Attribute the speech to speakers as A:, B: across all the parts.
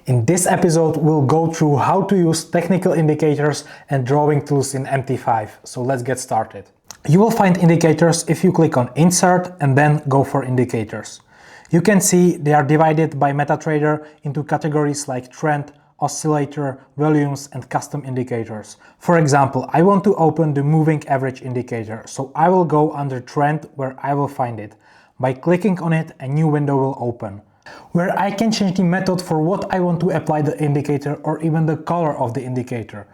A: In this episode, we'll go through how to use technical indicators and drawing tools in MT5. So let's get started. You will find indicators if you click on Insert and then go for Indicators. You can see they are divided by MetaTrader into categories like Trend, Oscillator, Volumes and Custom Indicators. For example, I want to open the Moving Average indicator, so I will go under Trend where I will find it. By clicking on it, a new window will open, where I can change the method for what I want to apply the indicator or even the color of the indicator.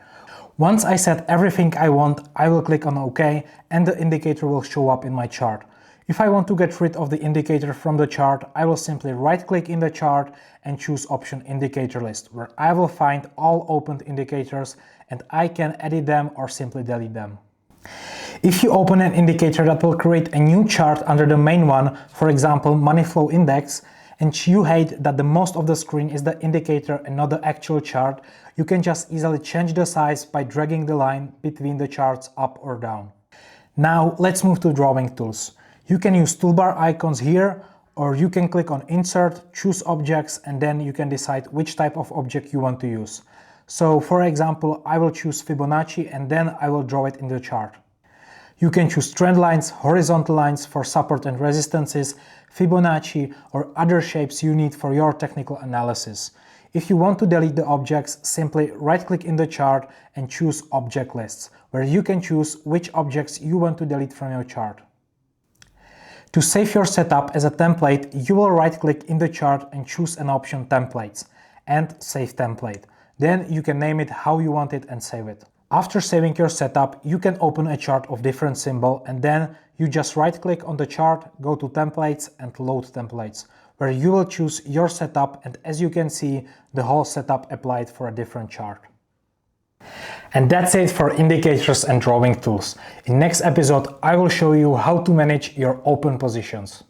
A: Once I set everything I want, I will click on OK and the indicator will show up in my chart. If I want to get rid of the indicator from the chart, I will simply right-click in the chart and choose option Indicator List, where I will find all opened indicators and I can edit them or simply delete them. If you open an indicator that will create a new chart under the main one, for example Money Flow Index, and you hate that the most of the screen is the indicator and not the actual chart, you can just easily change the size by dragging the line between the charts up or down. Now let's move to drawing tools. You can use toolbar icons here, or you can click on Insert, choose Objects, and then you can decide which type of object you want to use. So for example, I will choose Fibonacci and then I will draw it in the chart. You can choose trend lines, horizontal lines for support and resistances, Fibonacci, or other shapes you need for your technical analysis. If you want to delete the objects, simply right-click in the chart and choose Object Lists, where you can choose which objects you want to delete from your chart. To save your setup as a template, you will right-click in the chart and choose an option Templates and Save Template. Then you can name it how you want it and save it. After saving your setup, you can open a chart of different symbol and then you just right-click on the chart, go to Templates and Load Templates, where you will choose your setup, and as you can see, the whole setup applied for a different chart. And that's it for indicators and drawing tools. In next episode, I will show you how to manage your open positions.